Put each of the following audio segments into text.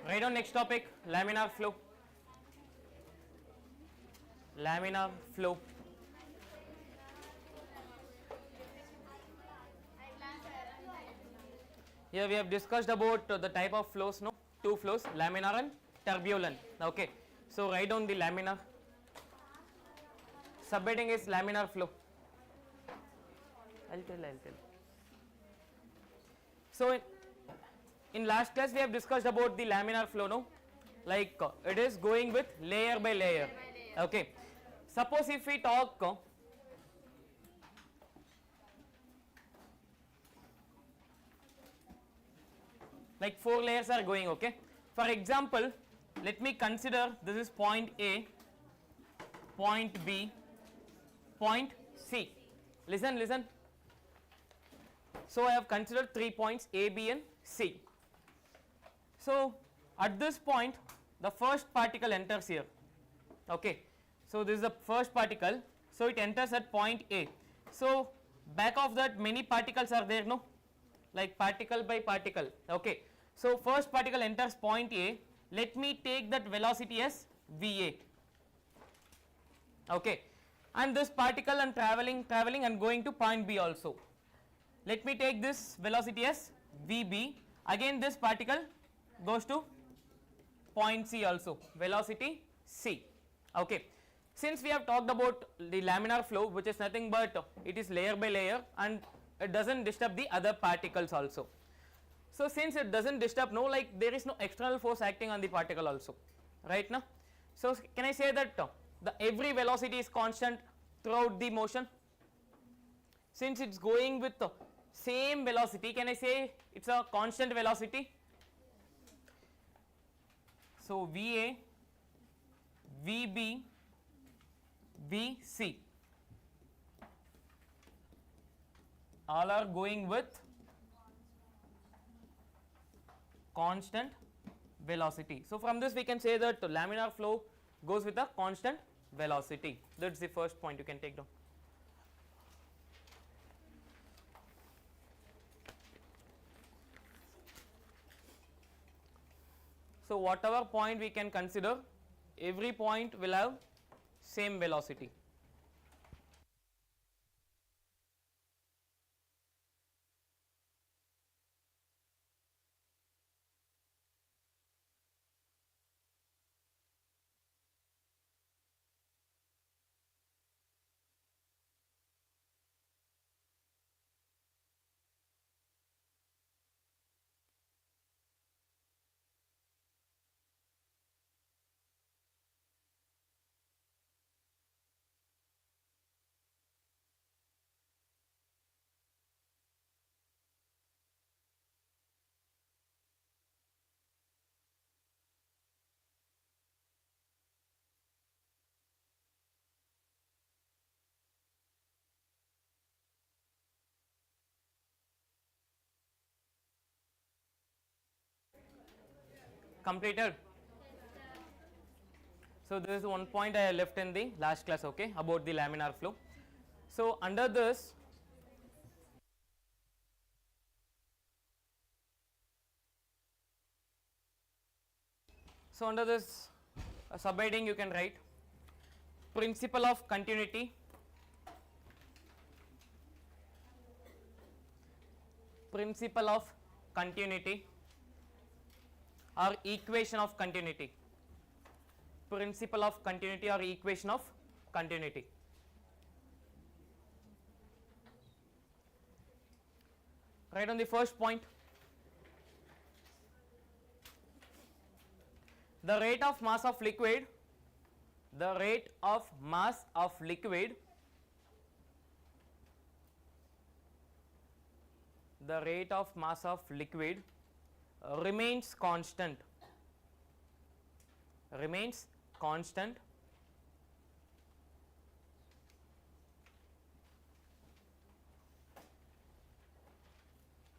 Right on, next topic, laminar flow. Laminar flow. Here we have discussed about the type of flows, no? Two flows, laminar and turbulent. Okay. So write down the laminar. Subheading is laminar flow. I'll tell. So in last class we have discussed about the laminar flow, no? Like it is going with layer by layer. Okay. Suppose if we talk like 4 layers are going, okay. For example, let me consider this is point A, point B, point C. Listen. So I have considered 3 points A, B and C. So at this point the first particle enters here, okay. So this is the first particle, so it enters at point A. So back of that many particles are there, no, like particle by particle, okay. So first particle enters point A, let me take that velocity as VA, okay, and this particle and traveling and going to point B also. Let me take this velocity as VB, again this particle goes to point C also, velocity C, okay. Since we have talked about the laminar flow, which is nothing but it is layer by layer and it does not disturb the other particles also. So since it does not disturb, no, like there is no external force acting on the particle also, right now. So can I say that the every velocity is constant throughout the motion? Since it is going with the same velocity, can I say it is a constant velocity? So VA, VB, VC all are going with constant velocity. So from this we can say that laminar flow goes with a constant velocity. That is the first point you can take down. So whatever point we can consider, every point will have same velocity. Completed? So this is one point I left in the last class, okay, about the laminar flow. So under this, subheading you can write principle of continuity, principle of continuity or equation of continuity, principle of continuity or equation of continuity. Right on the first point, the rate of mass of liquid, remains constant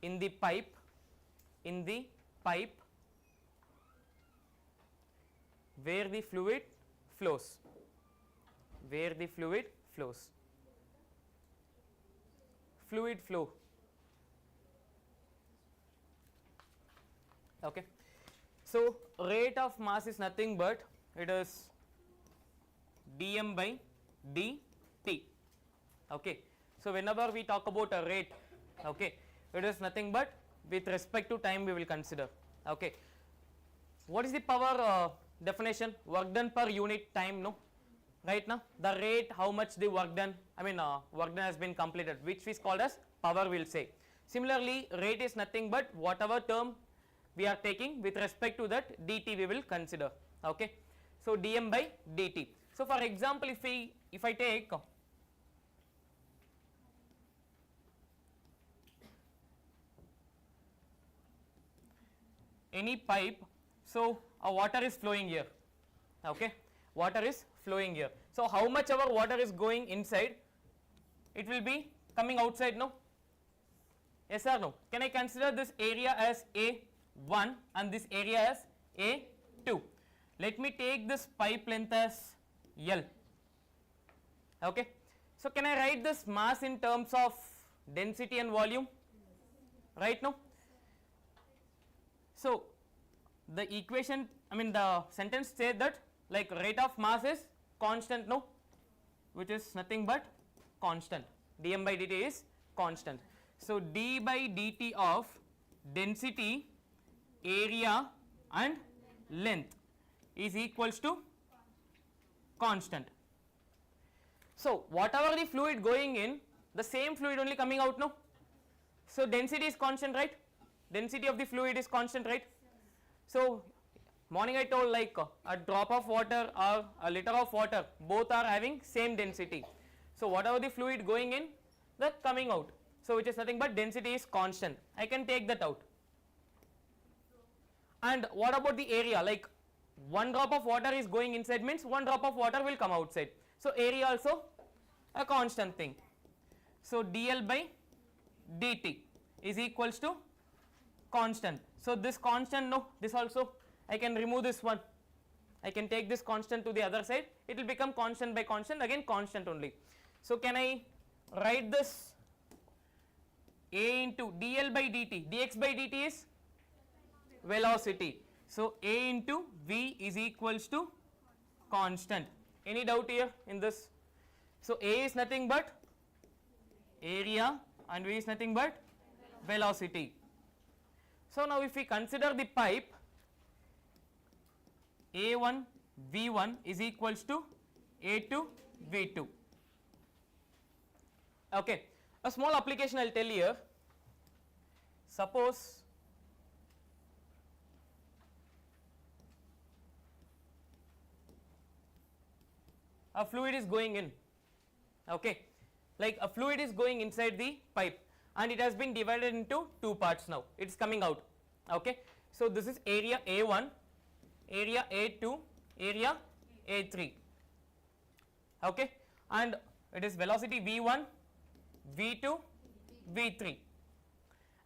in the pipe where the fluid flows, fluid flow, okay. So So rate of mass is nothing but it is dm by dt. Okay. So whenever we talk about a rate, okay, it is nothing but with respect to time we will consider. Okay. What is the power definition? Work done per unit time, no? Right now, the rate, how much the work done, work done has been completed, which is called as power, we'll say. Similarly, rate is nothing but whatever term we are taking with respect to that dt we will consider. Okay. So dm by dt. So for example, if I take any pipe, so a water is flowing here. Okay, water is flowing here. So how much our water is going inside? It will be coming outside, no? Yes or no? Can I consider this area as A1 and this area as A2? Let me take this pipe length as L. Okay. So can I write this mass in terms of density and volume? Right now? So the equation, the sentence says that like rate of mass is constant, no, which is nothing but constant. Dm by dt is constant. So d by dt of density, area and length is equals to constant. So whatever the fluid going in, the same fluid only coming out, no? So density is constant, right? Density of the fluid is constant, right? So morning I told like a drop of water or a liter of water, both are having same density. So whatever the fluid going in, that coming out. So which is nothing but density is constant. I can take that out. And what about the area? Like one drop of water is going inside means one drop of water will come outside. So area also a constant thing. So dl by dt is equals to constant. So this constant, no, this also I can remove this one. I can take this constant to the other side. It will become constant by constant, again constant only. So can I write this a into dl by dt, dx by dt is velocity. So a into v is equals to constant. Any doubt here in this? So a is nothing but area and v is nothing but velocity. So now if we consider the pipe, A1 V1 is equals to A2 V2. Okay, a small application I will tell here. Suppose a fluid is going in, okay, like a fluid is going inside the pipe and it has been divided into two parts now, it is coming out. Okay. So this is area A1, area A2, area A3, okay, and it is velocity V1, V2, V3.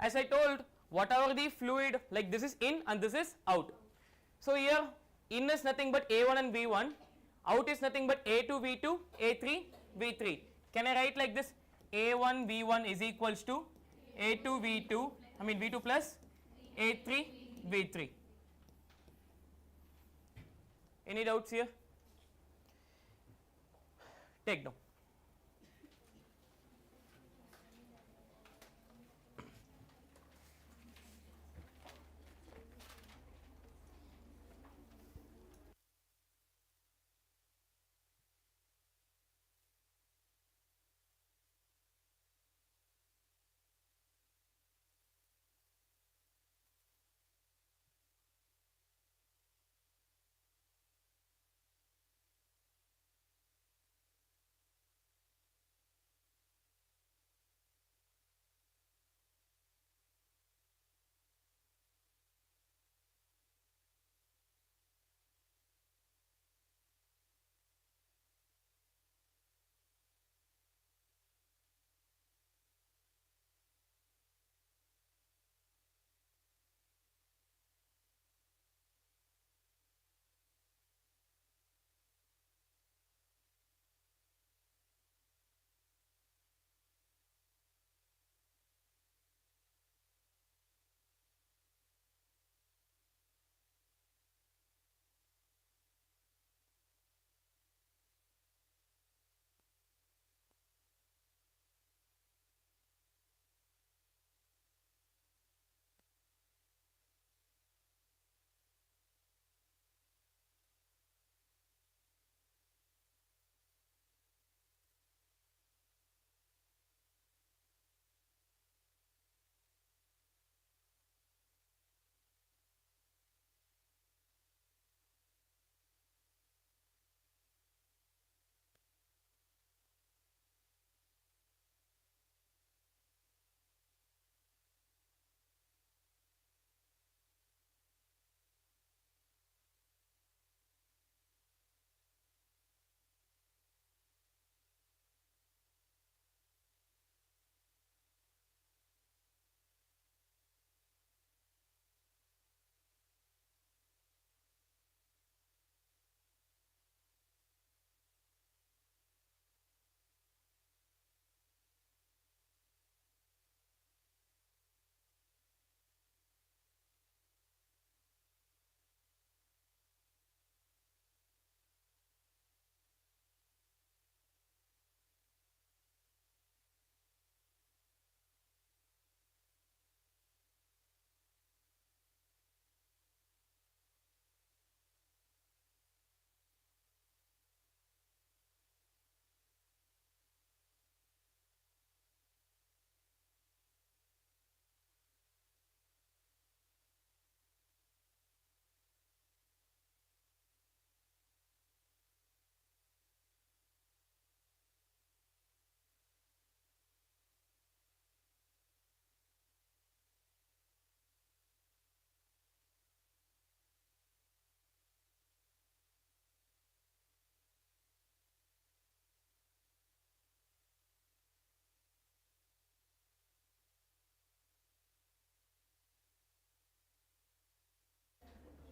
As I told, whatever the fluid, like this is in and this is out. So here in is nothing but A1 and V1, out is nothing but A2 V2, A3 V3. Can I write like this? A1 V1 is equals to A2 V2, V2 plus A3 V3. Any doubts here? Take down.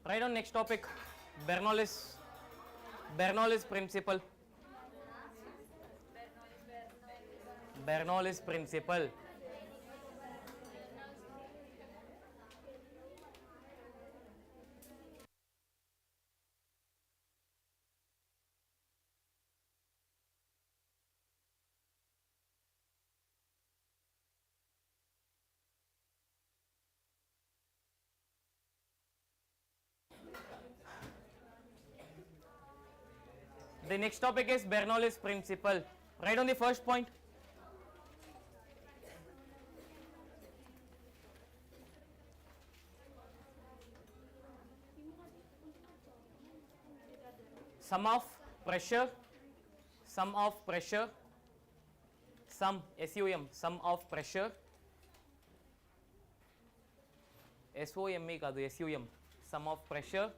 Write on next topic, Bernoulli's principle. Bernoulli's principle. The next topic is Bernoulli's principle. Write on the first point. Sum of pressure, sum of pressure, sum of pressure, SOME కాదు SUM, sum of pressure,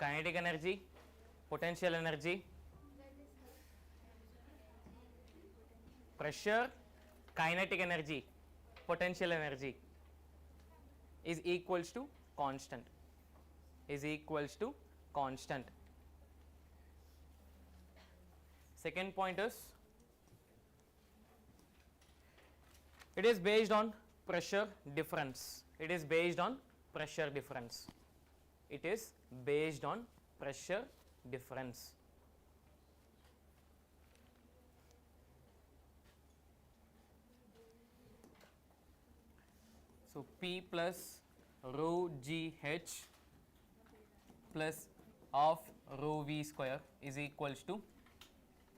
kinetic energy, potential energy, pressure, kinetic energy, potential energy is equals to constant, is equals to constant. Second point is it is based on pressure difference. It is based on pressure difference. It is based on pressure difference. So P plus rho GH plus of rho V square is equals to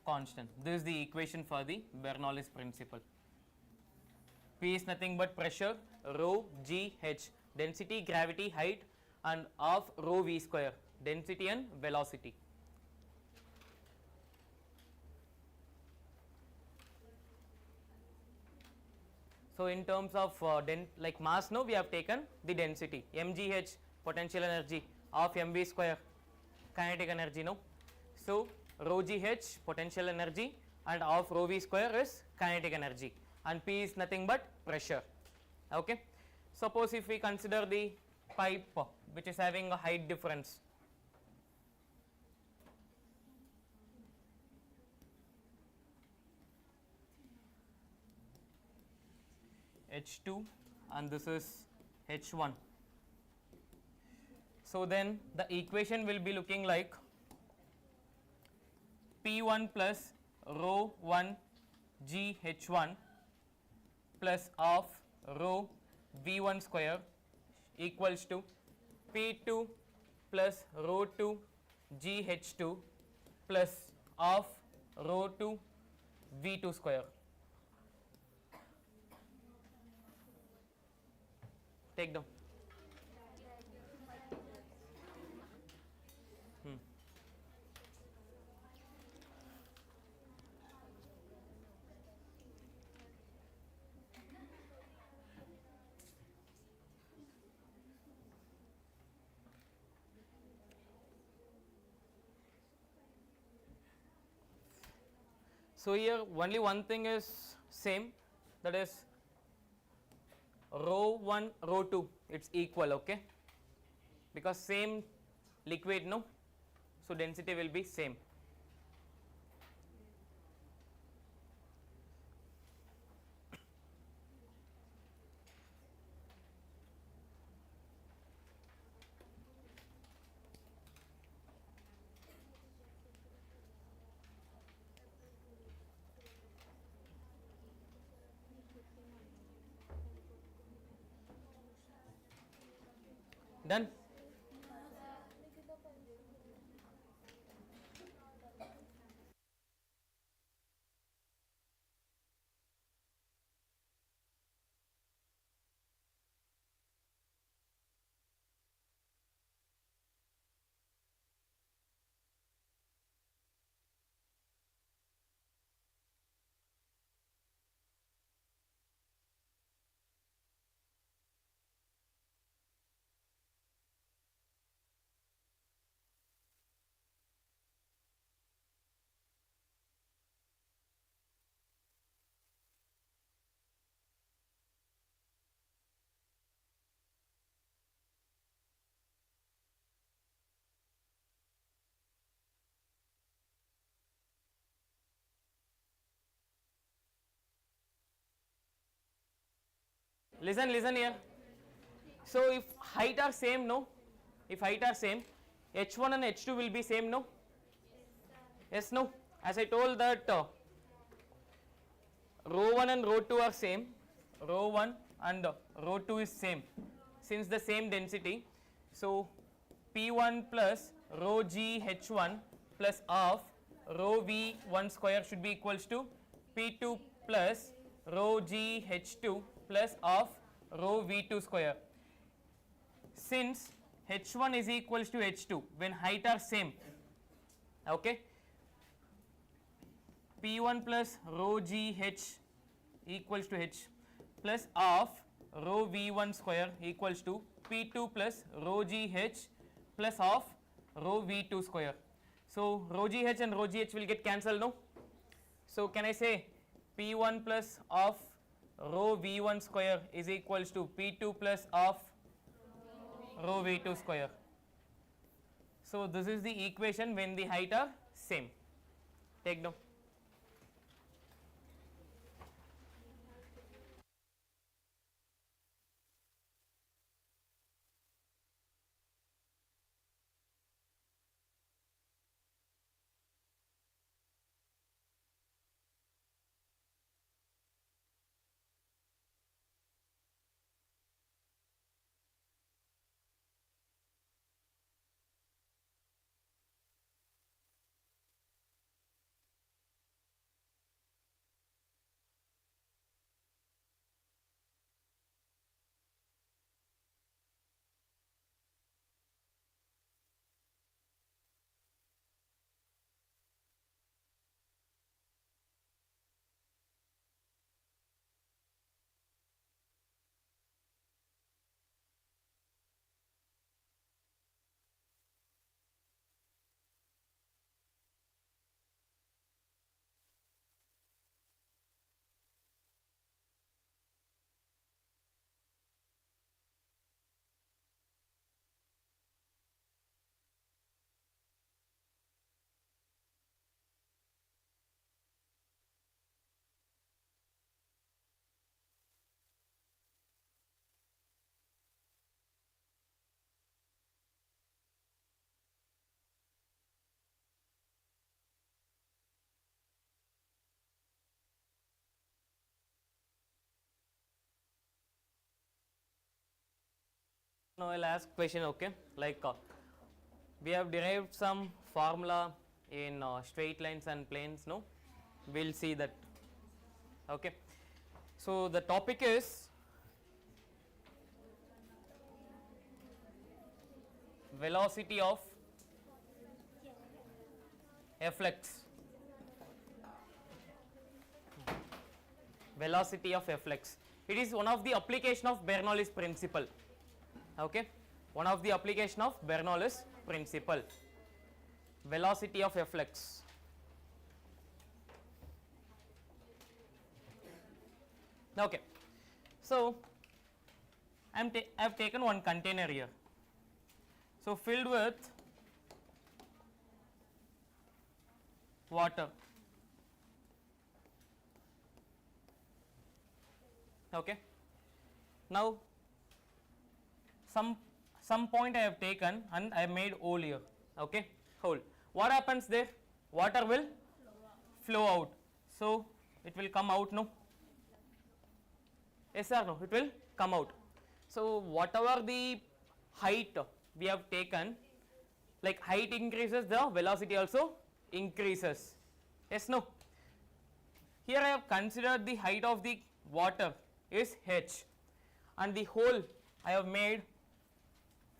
constant. This is the equation for the Bernoulli's principle. P is nothing but pressure, rho GH, density, gravity, height, and of rho V square, density and velocity. So in terms of like mass, no, we have taken the density, mgh, potential energy, of mv square, kinetic energy, no. So rho gh, potential energy, and of rho v square is kinetic energy, and P is nothing but pressure. Okay. Suppose if we consider the pipe which is having a height difference, H2 and this is H1. So then the equation will be looking like P1 plus rho 1 GH1 plus of rho V1 square equals to P2 plus rho 2 GH2 plus of rho 2 V2 square. Take down. So here only one thing is same, that is rho 1 rho 2, it's equal, okay, because same liquid, no, so density will be same. Done. listen here. So if height are same, no, if height are same, h1 and h2 will be same, no, yes, no, as I told that rho 1 and rho 2 are same, rho 1 and rho 2 is same since the same density. So p1 plus rho g h1 plus of rho v1 square should be equals to p2 plus rho g h2 plus of rho v2 square. Since h1 is equals to h2 when height are same, okay, p1 plus rho g h equals to h plus of rho v1 square equals to p2 plus rho g h plus of rho v2 square. So rho g h and rho g h will get cancelled, no. So can I say p1 plus of rho v1 square is equals to p2 plus of rho v2 square. So this is the equation when the height are same. Take down. Now I'll ask question, okay, like we have derived some formula in straight lines and planes, no, we'll see that, okay. So the topic is velocity of a flux, velocity of a flux. It is one of the application of Bernoulli's principle, okay, one of the application of Bernoulli's principle, velocity of a flux. Okay, so I have taken one container here, so filled with water, okay. Now some point I have taken and I have made hole here, okay, hole. What happens there? Water will flow out, so it will come out, no, yes or no, it will come out. So whatever the height we have taken, like height increases, the velocity also increases, yes, no. Here I have considered the height of the water is h and the hole I have made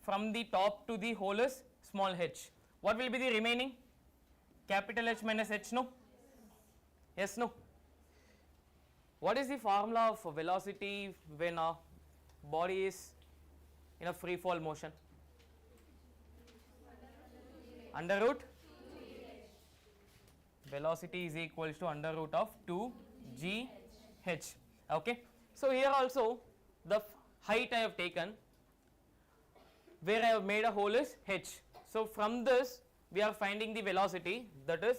from the top to the hole is small h. What will be the remaining? Capital H minus h, no, yes, no. What is the formula of velocity when a body is in a free fall motion? Under root velocity is equals to under root of 2g h, okay. So here also the height I have taken where I have made a hole is h. So from this we are finding the velocity, that is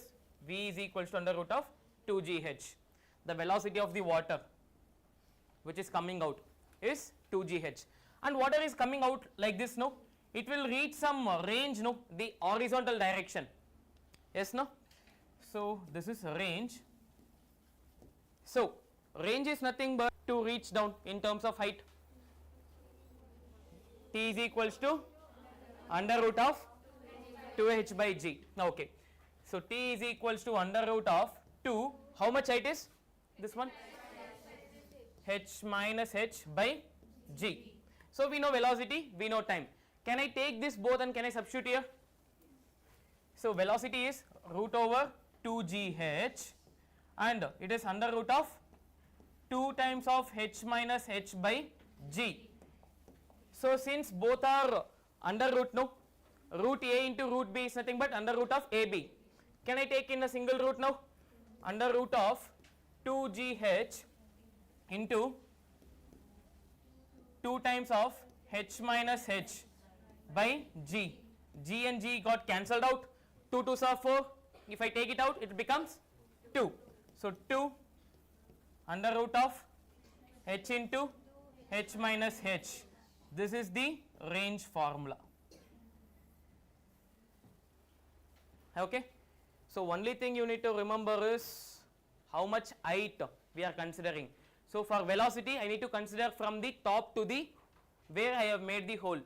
v is equals to under root of 2g h, the velocity of the water which is coming out is 2gh, and whatever is coming out like this, no, it will reach some range, no, the horizontal direction, yes, no. So this is range. So range is nothing but to reach down in terms of height. T is equals to under root of 2h by g. Okay, so T is equals to under root of 2, how much height is this one? H minus h by g. So we know velocity, we know time. Can I take this both and can I substitute here? So velocity is root over 2gh and it is under root of 2 times of h minus h by g. So since both are under root, no, root a into root b is nothing but under root of ab. Can I take in a single root now? Under root of 2gh into 2 times of h minus h by g. G and g got cancelled out. 2 2s are 4. If I take it out, it becomes 2. So 2 under root of h into h minus h. This is the range formula. Okay. So only thing you need to remember is how much height we are considering. So for velocity, I need to consider from the top to the where I have made the hole.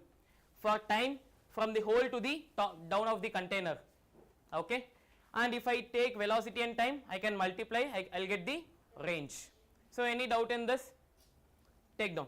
For time, from the hole to the top, down of the container. Okay. And if I take velocity and time, I can multiply, I'll get the range. So any doubt in this? Take down.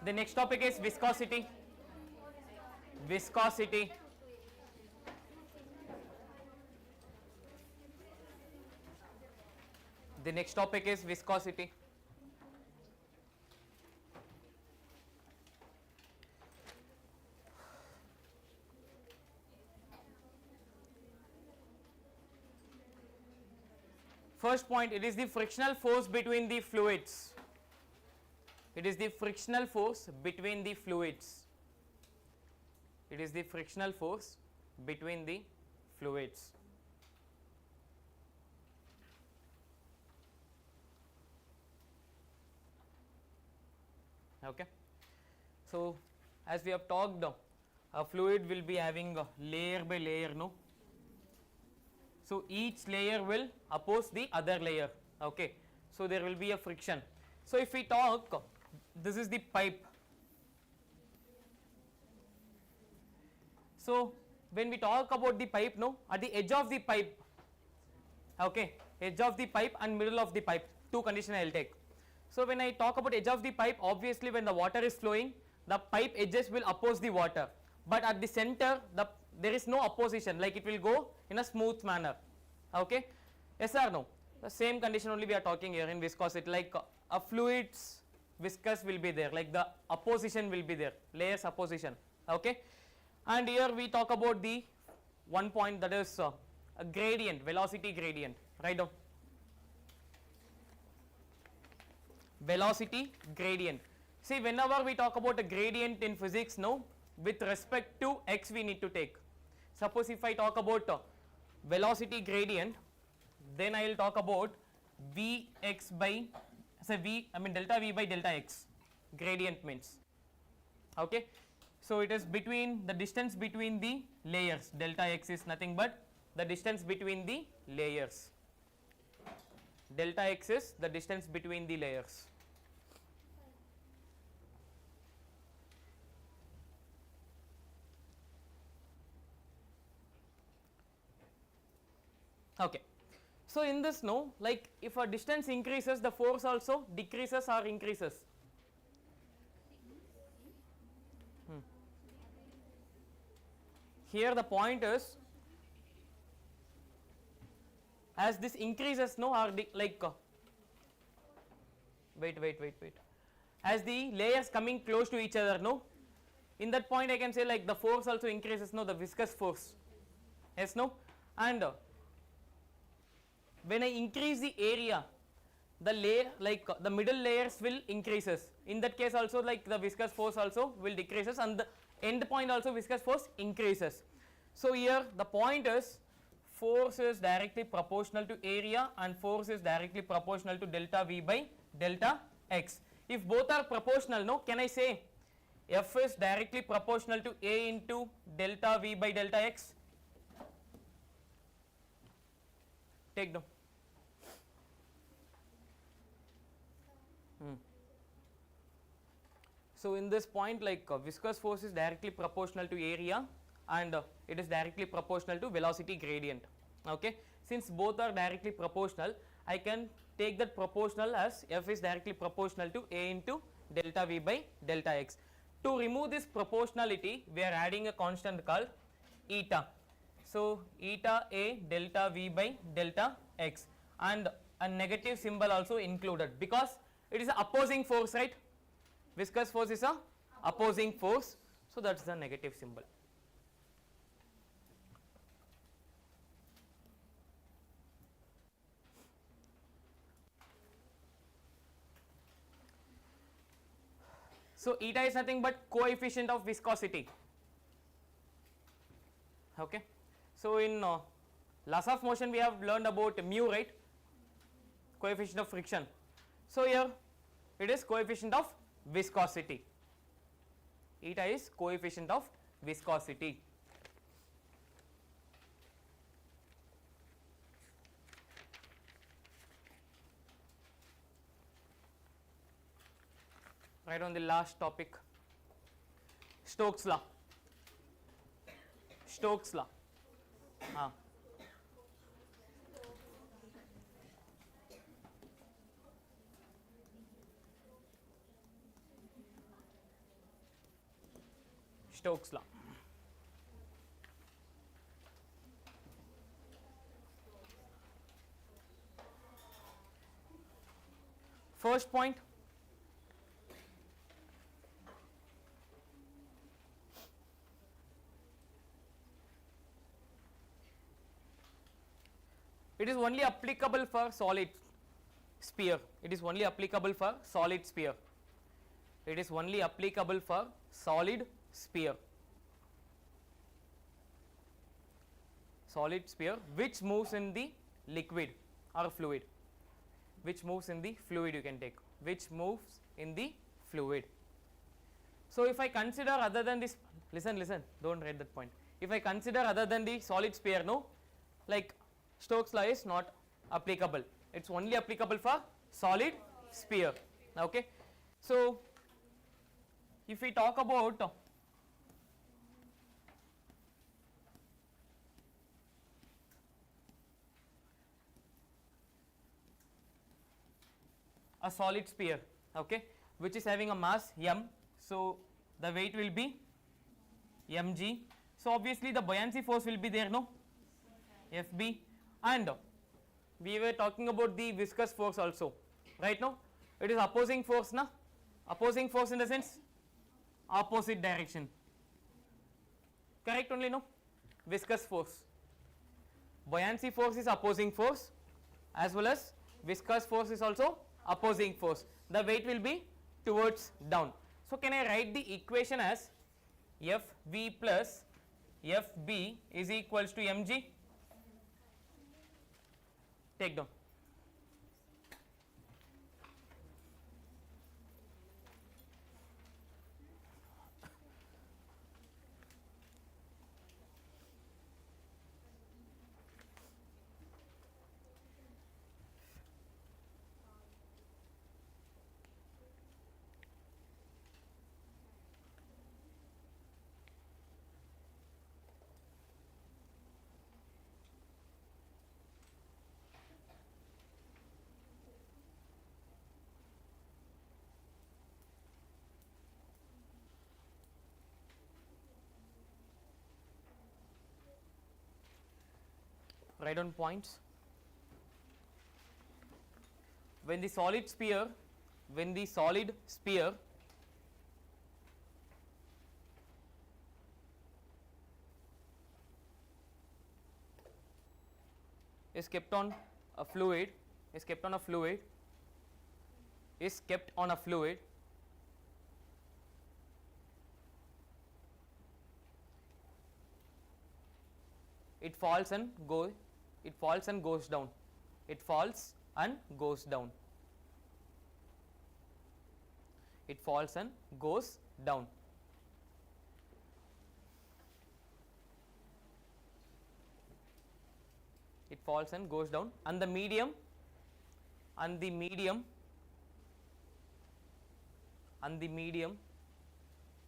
The next topic is viscosity. Viscosity. The next topic is viscosity. First point, it is the frictional force between the fluids. It is the frictional force between the fluids. It is the frictional force between the fluids. Okay. So, as we have talked, a fluid will be having layer by layer, no? So, each layer will oppose the other layer. Okay. So, there will be a friction. So, if we talk, this is the pipe. So, when we talk about the pipe, no, at the edge of the pipe, okay, edge of the pipe and middle of the pipe, two conditions I will take. So, when I talk about edge of the pipe, obviously when the water is flowing, the pipe edges will oppose the water, but at the center there is no opposition, like it will go in a smooth manner. Okay. Yes or no? The same condition only we are talking here in viscosity, like a fluid's viscous will be there, like the opposition will be there, layers opposition. Okay. And here we talk about the one point, that is a gradient, velocity gradient. Write down. Velocity gradient. See, whenever we talk about a gradient in physics, no, with respect to x we need to take. Suppose if I talk about velocity gradient, then I will talk about Vx by, say delta V by delta x, gradient means. Okay. So, it is between the distance between the layers, delta x is nothing but the distance between the layers. Delta x is the distance between the layers. Okay. So, in this, no, like if a distance increases, the force also decreases or increases. Here the point is, as this increases, no, or like wait, as the layers coming close to each other, no, in that point I can say like the force also increases, no, the viscous force. Yes, no, and when I increase the area, the layer, like the middle layers will increases. In that case also, like the viscous force also will decreases, and the end point also viscous force increases. So, here the point is, force is directly proportional to area and force is directly proportional to delta V by delta x. If both are proportional, no, can I say F is directly proportional to A into delta V by delta x? Take down. So, in this point, like viscous force is directly proportional to area and it is directly proportional to velocity gradient. Okay. Since both are directly proportional, I can take that proportional as F is directly proportional to A into delta V by delta x. To remove this proportionality, we are adding a constant called eta. So, eta A delta V by delta x, and a negative symbol also included because it is an opposing force, right? Viscous force is a opposing force, so that is the negative symbol. So, eta is nothing but coefficient of viscosity. Okay. So, in laws of motion we have learned about mu, right? Coefficient of friction. So, here it is coefficient of viscosity. Eta is coefficient of viscosity. Right on the last topic, Stokes law. Stokes law. Stokes law. First point, it is only applicable for solid sphere. It is only applicable for solid sphere. It is only applicable for solid sphere. Solid sphere which moves in the liquid or fluid. Which moves in the fluid, you can take. Which moves in the fluid. So if I consider other than this, listen, don't read that point. If I consider other than the solid sphere, no, like Stokes law is not applicable. It's only applicable for solid sphere. Okay. So if we talk about a solid sphere, okay, which is having a mass m, so the weight will be mg. So obviously the buoyancy force will be there, no, Fb, and we were talking about the viscous force also, right? Now it is opposing force, na, opposing force in the sense opposite direction, correct only, no, viscous force. Buoyancy force is opposing force as well as viscous force is also opposing force. The weight will be towards down. So can I write the equation as Fv plus Fb is equals to mg? Take down. Write down points. When the solid sphere is kept on a fluid, it falls and goes down. It falls and goes down. It falls and goes down. It falls and goes down, and the medium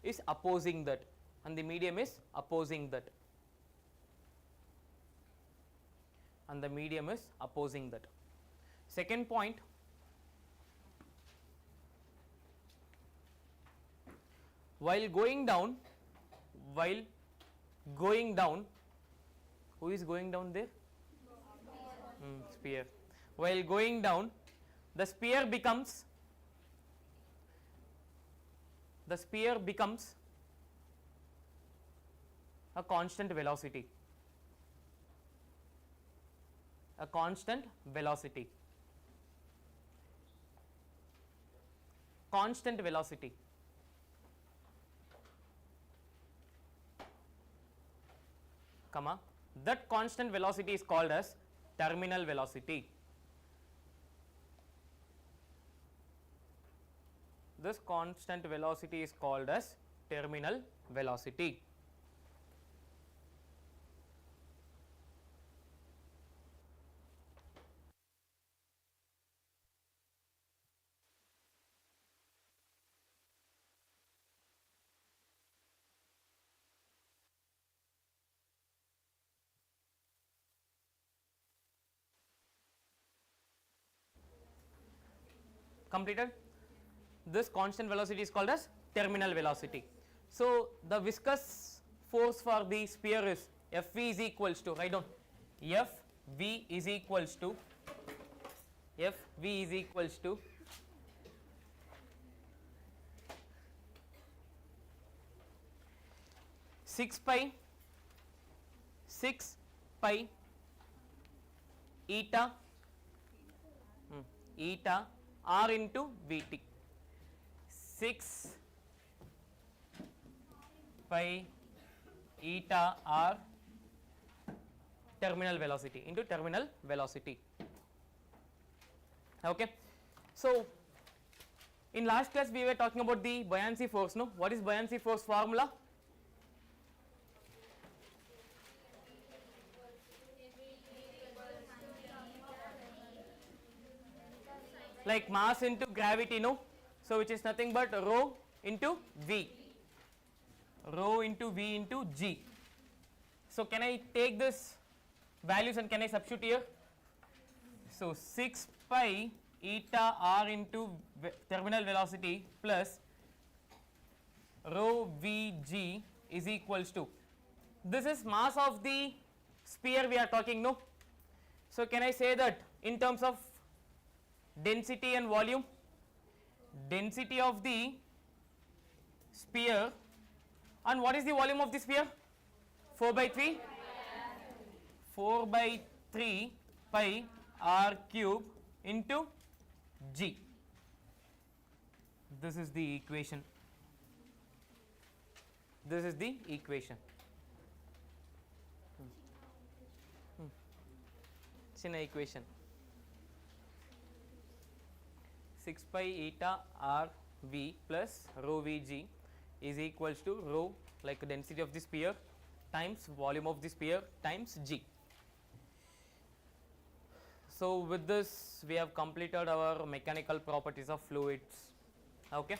is opposing that. Second point, while going down, who is going down there? Sphere. While going down, the sphere becomes a constant velocity. Constant velocity. Comma, that constant velocity is called as terminal velocity. This constant velocity is called as terminal velocity. Completed? This constant velocity is called as terminal velocity. So the viscous force for the sphere is Fv is equals to, write down, Fv is equals to 6 pi eta r into Vt. 6 pi eta r terminal velocity into terminal velocity. Okay. So in last class we were talking about the buoyancy force, no? What is buoyancy force formula? Like mass into gravity, no? So which is nothing but rho into V, rho into V into G. So can I take this values and can I substitute here? So 6 pi eta r into terminal velocity plus rho Vg is equals to, this is mass of the sphere we are talking, no? So can I say that in terms of density and volume, density of the sphere, and what is the volume of the sphere? 4 by 3 pi r cube into G. This is the equation. This is the equation. It's an equation. 6 pi eta r v plus rho Vg is equals to rho, like density of the sphere, times volume of the sphere times G. So with this we have completed our mechanical properties of fluids. Okay.